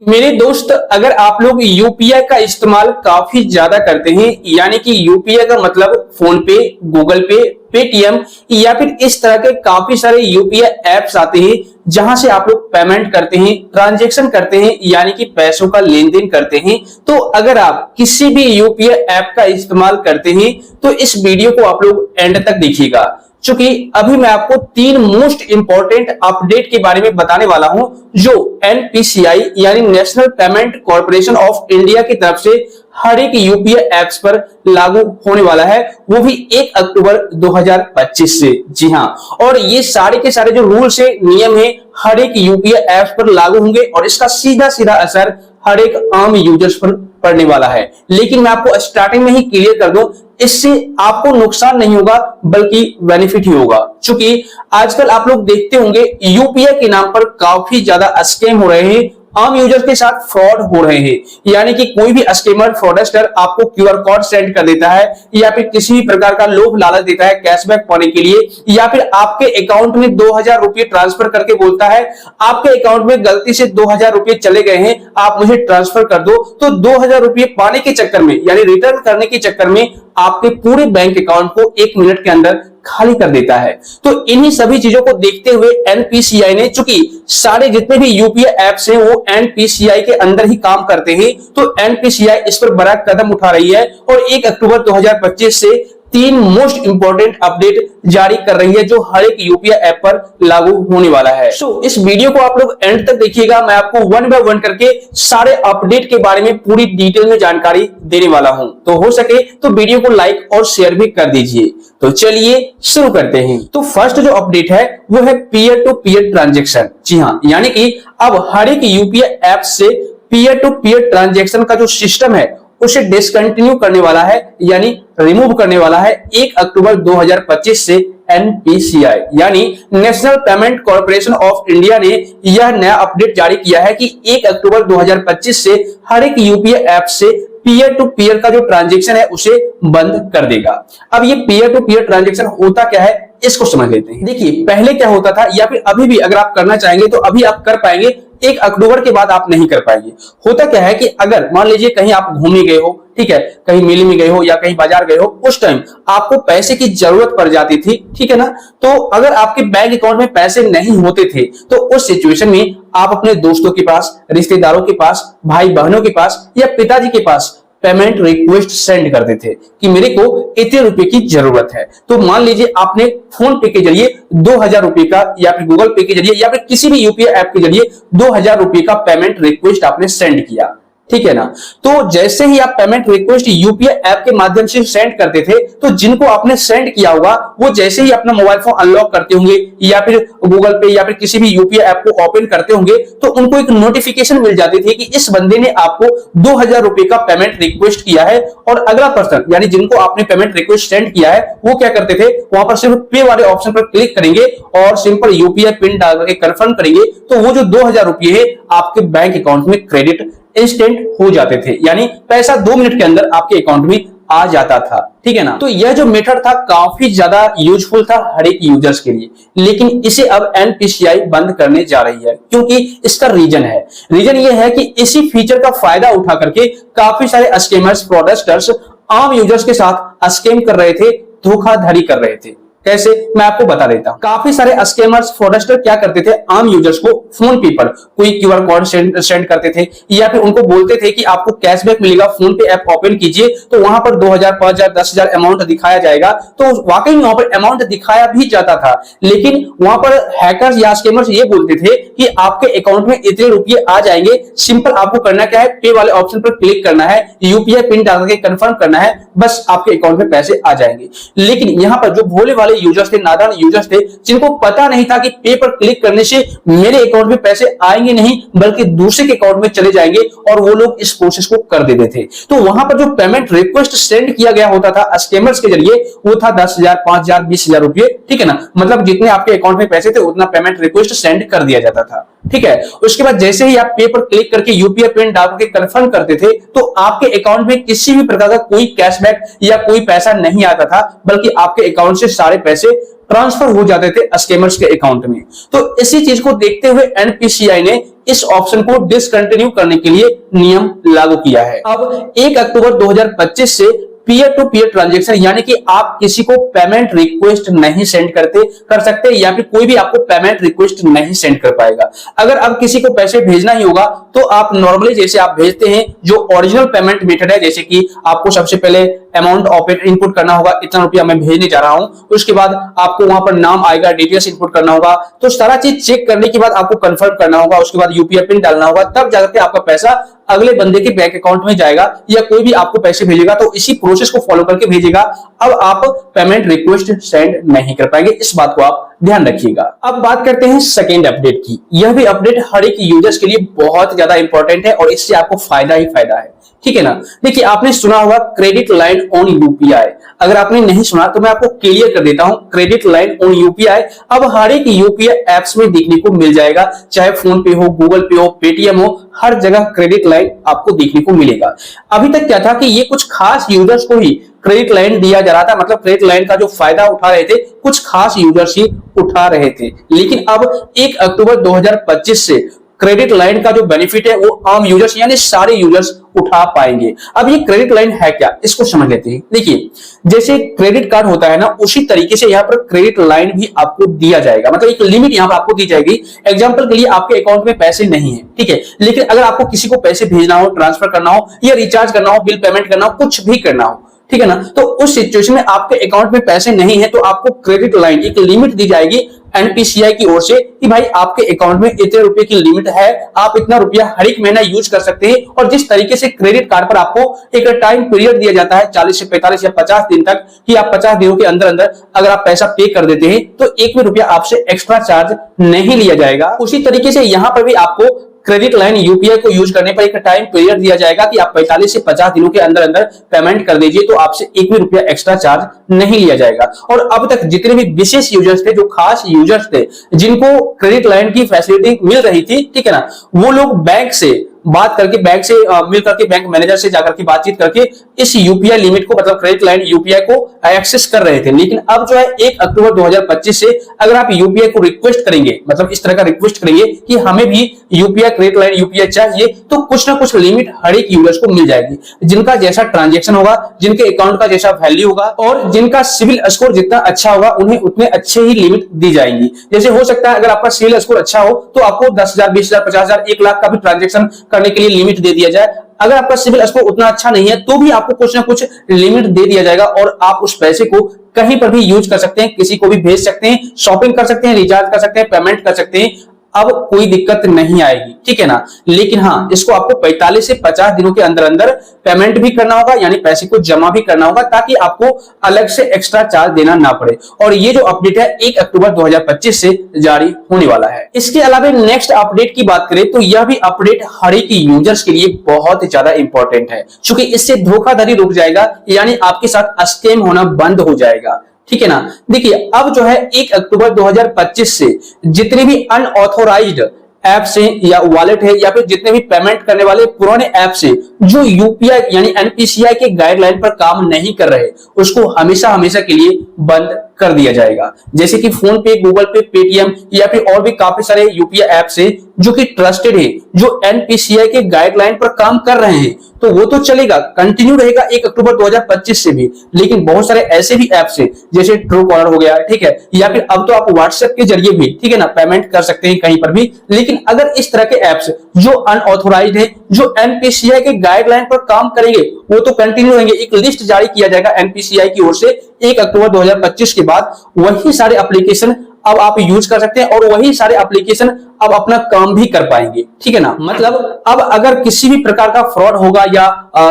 मेरे दोस्त, अगर आप लोग यूपीआई का इस्तेमाल काफी ज्यादा करते हैं, यानी कि यूपीआई का मतलब फोन पे, गूगल पे, पेटीएम या फिर इस तरह के काफी सारे यूपीआई एप्स आते हैं जहां से आप लोग पेमेंट करते हैं, ट्रांजैक्शन करते हैं, यानी कि पैसों का लेन देन करते हैं। तो अगर आप किसी भी यूपीआई ऐप का इस्तेमाल करते हैं तो इस वीडियो को आप लोग एंड तक देखिएगा, क्योंकि अभी मैं आपको 3 मोस्ट इंपॉर्टेंट अपडेट के बारे में बताने वाला हूं जो एनपीसीआई यानी national payment corporation of India की तरफ से हर एक यूपीआई एप्स पर लागू होने वाला है, वो भी 1 अक्टूबर 2025 से। जी हां, और ये सारे के सारे जो रूल्स है, नियम है, हर एक यूपीआई एप्स पर लागू होंगे और इसका सीधा सीधा असर हर एक आम यूजर्स पर पड़ने वाला है। लेकिन मैं आपको स्टार्टिंग में ही क्लियर कर दूं, इससे आपको नुकसान नहीं होगा बल्कि बेनिफिट ही होगा। क्योंकि आजकल आप लोग देखते होंगे यूपीआई के नाम पर काफी ज्यादा स्कैम हो रहे हैं, आम यूजर के साथ फ्रॉड हो रहे हैं। यानी कि कोई भी स्कैमर, फ्रॉडस्टर आपको क्यूआर कोड सेंड कर देता है या फिर किसी भी प्रकार का लोभ लालच देता है कैशबैक पाने के लिए, या फिर आपके अकाउंट में 2000 रुपए ट्रांसफर करके बोलता है आपके अकाउंट में गलती से 2000 रुपए चले गए हैं, आप मुझे ट्रांसफर कर दो। तो 2000 रुपए पाने के चक्कर में, यानी रिटर्न करने के चक्कर में आपके पूरे बैंक अकाउंट को 1 मिनट के अंदर खाली कर देता है। तो इन्हीं सभी चीजों को देखते हुए एनपीसीआई ने, चूंकि सारे जितने भी यूपीआई एप्स हैं वो एनपीसीआई के अंदर ही काम करते हैं, तो एनपीसीआई इस पर बड़ा कदम उठा रही है और 1 अक्टूबर 2025 से 3 मोस्ट इंपॉर्टेंट अपडेट जारी कर रही है जो हर एक यूपीआई ऐप पर लागू होने वाला है। इस वीडियो को आप लोग एंड तक देखिएगा, मैं आपको 1 बाय 1 करके सारे अपडेट के बारे में पूरी डिटेल में जानकारी देने वाला हूं। तो हो सके तो वीडियो को लाइक और शेयर भी कर दीजिए। तो चलिए शुरू करते हैं। तो फर्स्ट जो अपडेट है वो है पीयर टू पीयर ट्रांजेक्शन। जी हाँ, यानी कि अब हर एक यूपीआई ऐप से पीयर टू पीयर ट्रांजेक्शन का जो सिस्टम है उसे डिसकंटिन्यू करने वाला है, यानी रिमूव करने वाला है 1 अक्टूबर 2025 से एनपीसीआई यानी national payment corporation of India ने यह नया अपडेट जारी किया है कि 1 अक्टूबर 2025 से हर एक यूपीआई ऐप से पीयर टू पीयर का जो ट्रांजैक्शन है उसे बंद कर देगा। अब ये पीयर टू पीयर ट्रांजैक्शन होता क्या है इसको समझ लेते हैं। देखिए, पहले क्या होता था या फिर अभी भी अगर आप करना चाहेंगे तो अभी आप कर पाएंगे, 1 अक्टूबर के बाद आप नहीं कर पाएंगे। होता क्या है कि अगर मान लीजिए कहीं आप घूमने गए हो, ठीक है, कहीं मेले में गए हो या कहीं बाजार गए हो, उस टाइम आपको पैसे की जरूरत पड़ जाती थी, ठीक है ना। तो अगर आपके बैंक अकाउंट में पैसे नहीं होते थे तो उस सिचुएशन में आप अपने दोस्तों के पास, रिश्तेदारों के पास, भाई बहनों के पास या पिताजी के पास पेमेंट रिक्वेस्ट सेंड करते थे कि मेरे को इतने रुपए की जरूरत है। तो मान लीजिए आपने फोन पे के जरिए 2000 रुपए का या फिर गूगल पे के जरिए या फिर किसी भी यूपीआई ऐप के जरिए 2000 रुपए का पेमेंट रिक्वेस्ट आपने सेंड किया, ठीक है ना। तो जैसे ही आप पेमेंट रिक्वेस्ट यूपीआई ऐप के माध्यम से सेंड करते थे तो जिनको आपने सेंड किया होगा वो जैसे ही अपना मोबाइल फोन अनलॉक करते होंगे या फिर गूगल पे या फिर किसी भी यूपीआई ऐप को ओपन करते होंगे तो उनको एक नोटिफिकेशन मिल जाती थी कि इस बंदे ने आपको 2000 रुपए का पेमेंट रिक्वेस्ट किया है। और अगला पर्सन यानी जिनको आपने पेमेंट रिक्वेस्ट सेंड किया है वो क्या करते थे, वहां पर सिर्फ पे वाले ऑप्शन पर क्लिक करेंगे और सिंपल यूपीआई पिन डाल करके कंफर्म करेंगे, तो वो जो 2000 रुपए है आपके बैंक अकाउंट में क्रेडिट इंस्टेंट हो जाते थे, यानी पैसा 2 मिनट के अंदर आपके अकाउंट में आ जाता था, ठीक है ना। तो यह जो मेथड था काफी ज्यादा यूजफुल था हर एक यूजर्स के लिए, लेकिन इसे अब एनपीसीआई बंद करने जा रही है क्योंकि इसका रीजन यह है कि इसी फीचर का फायदा उठा करके काफी सारे स्कैमर्स, फ्रॉडस्टर्स आम यूजर्स के साथ स्कैम कर रहे थे, धोखाधड़ी कर रहे थे। कैसे, मैं आपको बता देता हूं। काफी सारे स्कैमर्स, फ्रॉडस्टर क्या करते थे, आम यूजर्स को फोन पे पर कोई क्यूआर कोड सेंड करते थे या फिर उनको बोलते थे कि आपको कैशबैक मिलेगा, फोन पे ऐप ओपन कीजिए तो वहां पर 2000, 5000, 10000 अमाउंट दिखाया जाएगा। तो वाकई में वहां पर अमाउंट दिखाया भी जाता था, लेकिन वहां पर हैकर्स या स्कैमर्स ये बोलते थे कि आपके अकाउंट में इतने रुपए आ जाएंगे, सिंपल आपको करना क्या है, पे वाले ऑप्शन पर क्लिक करना है, यूपीआई पिन डाल के कंफर्म करना है, बस आपके अकाउंट में पैसे आ जाएंगे। लेकिन यहां पर जो भोले वाले यूजर्स थे, नादान यूजर्स थे, जिनको पता नहीं था कि पे पर क्लिक करने से मेरे अकाउंट में पैसे आएंगे नहीं बल्कि दूसरे के अकाउंट में चले जाएंगे, और वो लोग इस प्रोसेस को कर देते थे। तो वहां पर जो पेमेंट रिक्वेस्ट सेंड किया गया होता था स्कैमर्स के जरिए वो था 10,000, 5,000, 20,000 रुपए, ठीक है ना। मतलब जितने आपके अकाउंट में पैसे थे उतना पेमेंट रिक्वेस्ट सेंड कर दिया जाता था, ठीक है। उसके बाद जैसे ही आप पे पर क्लिक करके यूपीआई पिन डाल के कंफर्म करते थे तो आपके अकाउंट में किसी भी प्रकार का कोई कैशबैक या कोई पैसा नहीं आता था, बल्कि आपके अकाउंट से सारे पैसे ट्रांसफर हो जाते थे स्कैमर्स के अकाउंट में। तो इसी चीज को देखते हुए एनपीसीआई ने इस ऑप्शन को डिसकंटिन्यू करने के लिए नियम लागू किया है। अब 1 अक्टूबर 2025 से पीयर टू पीयर ट्रांजैक्शन यानी कि आप किसी को पेमेंट रिक्वेस्ट नहीं सेंड कर सकते या फिर कोई भी आपको पेमेंट रिक्वेस्ट नहीं सेंड कर पाएगा। अगर अब किसी को पैसे भेजना ही होगा तो आप नॉर्मली जैसे आप भेजते हैं जो ओरिजिनल पेमेंट मेथड है, जैसे कि आपको सबसे पहले अमाउंट इनपुट करना होगा, इतना रुपया मैं भेजने जा रहा हूं, उसके बाद आपको वहां पर नाम आएगा, डिटेल्स इनपुट करना होगा, तो सारा चीज चेक करने के बाद आपको कंफर्म करना होगा, उसके बाद यूपीआई पिन डालना होगा, तब जाकर के आपका पैसा अगले बंदे के बैंक अकाउंट में जाएगा या कोई भी आपको पैसे भेजेगा तो इसी प्रोसेस को फॉलो करके भेजेगा। अब आप पेमेंट रिक्वेस्ट सेंड नहीं कर पाएंगे, इस बात को आप ध्यान रखिएगा। अब बात करते हैं सेकेंड अपडेट की। यह भी अपडेट हर एक यूजर्स के लिए बहुत ज्यादा इंपॉर्टेंट है और इससे आपको फायदा ही फायदा है, ठीक है ना। देखिए, आपने सुना होगा क्रेडिट लाइन ऑन यूपीआई। अगर आपने नहीं सुना तो मैं आपको क्लियर कर देता हूं। क्रेडिट लाइन ऑन यूपीआई अब हर एक यूपीआई एप्स में देखने को मिल जाएगा, चाहे फोन पे हो, गूगल पे हो, पेटीएम हो, हर जगह क्रेडिट लाइन आपको देखने को मिलेगा। अभी तक क्या था कि ये कुछ खास यूजर्स को ही क्रेडिट लाइन दिया जा रहा था, मतलब क्रेडिट लाइन का जो फायदा उठा रहे थे कुछ खास यूजर्स ही उठा रहे थे। लेकिन अब 1 अक्टूबर 2025 से क्रेडिट लाइन का जो बेनिफिट है वो आम यूजर्स यानी सारे यूजर्स उठा पाएंगे। अब ये क्रेडिट लाइन है क्या, इसको समझ लेते हैं। देखिए, जैसे क्रेडिट कार्ड होता है ना, उसी तरीके से यहाँ पर क्रेडिट लाइन भी आपको दिया जाएगा, मतलब एक लिमिट यहाँ पर आपको दी जाएगी। एग्जांपल के लिए आपके अकाउंट में पैसे नहीं है, ठीक है, लेकिन अगर आपको किसी को पैसे भेजना हो, ट्रांसफर करना हो या रिचार्ज करना हो, बिल पेमेंट करना हो, कुछ भी करना हो, ठीक है ना, तो उस सिचुएशन में आपके अकाउंट में पैसे नहीं है तो आपको क्रेडिट लाइन एक लिमिट दी जाएगी एनपीसीआई की ओर से कि भाई आपके अकाउंट में इतने रुपए की लिमिट है, आप इतना रुपया हर एक महीना यूज कर सकते हैं। और जिस तरीके से क्रेडिट कार्ड पर आपको एक टाइम पीरियड दिया जाता है 40 से 45 या 50 दिन तक कि आप 50 दिनों के अंदर अंदर अगर आप पैसा पे कर देते हैं तो एक भी रुपया आपसे एक्स्ट्रा चार्ज नहीं लिया जाएगा। उसी तरीके से यहां पर भी आपको क्रेडिट लाइन यूपीआई को यूज करने पर एक टाइम पीरियड दिया जाएगा कि आप 45 से 50 दिनों के अंदर अंदर पेमेंट कर दीजिए तो आपसे एक भी रुपया एक्स्ट्रा चार्ज नहीं लिया जाएगा। और अब तक जितने भी विशेष यूजर्स थे, जो खास यूजर्स थे, जिनको क्रेडिट लाइन की फैसिलिटी मिल रही थी, ठीक है ना, वो लोग बैंक से बात करके, बैंक से मिल करके, बैंक मैनेजर से जाकर के बातचीत करके इस यूपीआई लिमिट को, मतलब क्रेडिट लाइन यूपीआई को एक्सेस कर रहे थे। लेकिन अब जो है 1 अक्टूबर 2025 से अगर आप यूपीआई को रिक्वेस्ट करेंगे, मतलब इस तरह का रिक्वेस्ट करेंगे कि हमें भी यूपीआई क्रेडिट लाइन यूपीआई चाहिए, तो कुछ ना कुछ लिमिट हर एक यूजर्स को मिल जाएगी। जिनका जैसा ट्रांजेक्शन होगा, जिनके अकाउंट का जैसा वैल्यू होगा और जिनका सिविल स्कोर जितना अच्छा होगा उन्हें उतने अच्छे ही लिमिट दी जाएंगी। जैसे हो सकता है अगर आपका सिविल स्कोर अच्छा हो तो आपको 10,000, 20,000, 50,000, 1 लाख का भी ट्रांजेक्शन करने के लिए लिमिट दे दिया जाए। अगर आपका सिविल स्कोर उतना अच्छा नहीं है तो भी आपको कुछ ना कुछ लिमिट दे दिया जाएगा और आप उस पैसे को कहीं पर भी यूज कर सकते हैं, किसी को भी भेज सकते हैं, शॉपिंग कर सकते हैं, रिचार्ज कर सकते हैं, पेमेंट कर सकते हैं। अब कोई दिक्कत नहीं आएगी, ठीक है ना। लेकिन हाँ, इसको आपको 45 से 50 दिनों के अंदर अंदर पेमेंट भी करना होगा, यानी पैसे को जमा भी करना होगा ताकि आपको अलग से एक्स्ट्रा चार्ज देना ना पड़े। और ये जो अपडेट है 1 अक्टूबर 2025 से जारी होने वाला है। इसके अलावा नेक्स्ट अपडेट की बात करें तो यह भी अपडेट हर एक यूजर्स के लिए बहुत ज्यादा इंपॉर्टेंट है, क्योंकि इससे धोखाधड़ी रुक जाएगा, यानी आपके साथ स्कैम होना बंद हो जाएगा, ठीक है ना। देखिए, अब जो है 1 अक्टूबर 2025 से जितने भी अनऑथोराइज्ड ऐप से या वॉलेट है या फिर जितने भी पेमेंट करने वाले पुराने ऐप से जो यूपीआई यानी एनपीसीआई के गाइडलाइन पर काम नहीं कर रहे, उसको हमेशा हमेशा के लिए बंद कर दिया जाएगा। जैसे कि फोन पे, गूगल पे, पेटीएम या फिर और भी काफी सारे यूपीआई ऐप है जो कि ट्रस्टेड है, जो एनपीसीआई के गाइडलाइन पर काम कर रहे हैं, तो वो तो चलेगा, कंटिन्यू रहेगा 1 अक्टूबर 2025 से भी। लेकिन बहुत सारे ऐसे भी ऐप्स है जैसे ट्रू कॉलर हो गया, ठीक है, या फिर अब तो आप व्हाट्सएप के जरिए भी, ठीक है ना, पेमेंट कर सकते हैं कहीं पर भी। लेकिन अगर इस तरह के ऐप्स जो अनऑथोराइज्ड है, जो एनपीसीआई के गाइडलाइन पर काम करेंगे, वो तो कंटिन्यू रहेंगे। एक लिस्ट जारी किया जाएगा एनपीसीआई की ओर से 1 अक्टूबर 2025 के बाद। वही सारे एप्लीकेशन अब आप यूज कर सकते हैं और वही सारे एप्लीकेशन अब अपना काम भी कर पाएंगे, ठीक है ना। मतलब अब अगर किसी भी प्रकार का फ्रॉड होगा या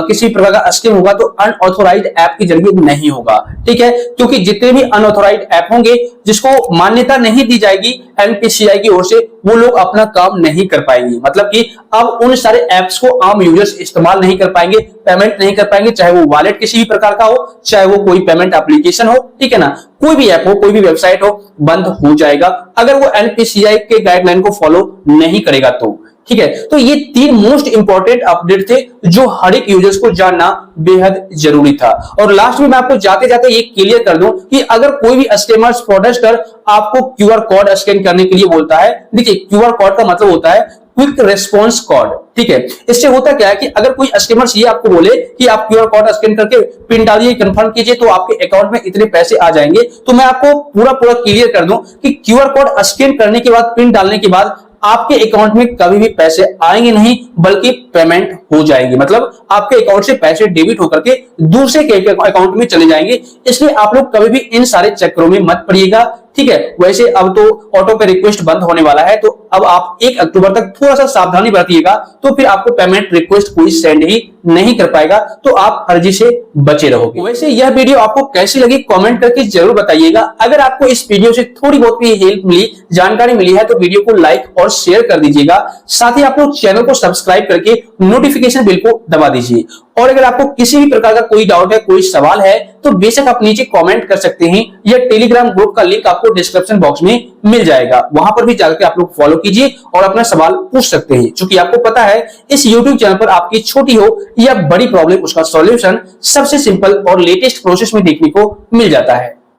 किसी प्रकार का स्कैम होगा तो अनऑथोराइज्ड ऐप के जरिए नहीं होगा, ठीक है, क्योंकि जितने भी अनऑथोराइज्ड ऐप होंगे जिसको मान्यता नहीं दी जाएगी एनपीसीआई की ओर से, वो लोग अपना काम नहीं कर पाएंगे। मतलब कि अब उन सारे ऐप्स को आम यूजर्स इस्तेमाल नहीं कर पाएंगे, पेमेंट नहीं कर पाएंगे, चाहे वो वॉलेट किसी भी प्रकार का हो, चाहे वो कोई पेमेंट एप्लीकेशन हो, ठीक है ना, कोई भी ऐप हो, कोई भी वेबसाइट हो, बंद हो जाएगा अगर वो एनपीसीआई के गाइडलाइन को फॉलो नहीं करेगा तो, ठीक है। तो ये 3 मोस्ट इंपॉर्टेंट अपडेट थे जो हर एक यूजर्स को जानना बेहद जरूरी था। और लास्ट में मैं आपको जाते जाते ये क्लियर कर दूं कि अगर कोई भी स्कैमर्स, फ्रॉडस्टर आपको क्यूआर कोड स्कैन करने के लिए बोलता है, देखिए क्यूआर कोड का मतलब होता है क्विक रेस्पॉन्स कोड। ठीक है, इससे होता क्या है कि अगर कोई कस्टमर ये आपको बोले कि आप क्यूआर कोड स्कैन करके पिन डालिए, कंफर्म कीजिए तो आपके अकाउंट में इतने पैसे आ जाएंगे, तो मैं आपको पूरा क्लियर कर दूं कि क्यूआर कोड स्कैन करने के बाद, पिन डालने के बाद आपके अकाउंट में कभी भी पैसे आएंगे नहीं, बल्कि पेमेंट हो जाएगी। मतलब आपके अकाउंट से पैसे डेबिट होकर के दूसरे के अकाउंट में चले जाएंगे। इसलिए आप लोग कभी भी इन सारे चक्करों में मत पड़िएगा। ठीक है, वैसे अब तो ऑटो पे रिक्वेस्ट बंद होने वाला है, तो अब आप 1 अक्टूबर तक थोड़ा सा सावधानी बरतिएगा, तो फिर आपको पेमेंट रिक्वेस्ट कोई सेंड ही नहीं कर पाएगा, तो आप फर्जी से बचे रहोगे। वैसे यह वीडियो आपको कैसी लगी कमेंट करके जरूर बताइएगा। अगर आपको इस वीडियो से थोड़ी बहुत भी हेल्प मिली, जानकारी मिली है, तो वीडियो को लाइक और शेयर कर दीजिएगा। साथ ही आप लोग चैनल को सब्सक्राइब करके नोटिफिकेशन बिल को दबा दीजिए। और अगर आपको किसी भी प्रकार का कोई डाउट है, कोई सवाल है, तो बेशक आप नीचे कमेंट कर सकते हैं, या टेलीग्राम ग्रुप का लिंक आपको डिस्क्रिप्शन बॉक्स में मिल जाएगा, वहां पर भी जाकर आप लोग फॉलो कीजिए और अपना सवाल पूछ सकते हैं। क्योंकि आपको पता है इस YouTube चैनल पर आपकी छोटी हो या बड़ी प्रॉब्लम, उसका सॉल्यूशन सबसे सिंपल और लेटेस्ट प्रोसेस में देखने को मिल जाता है।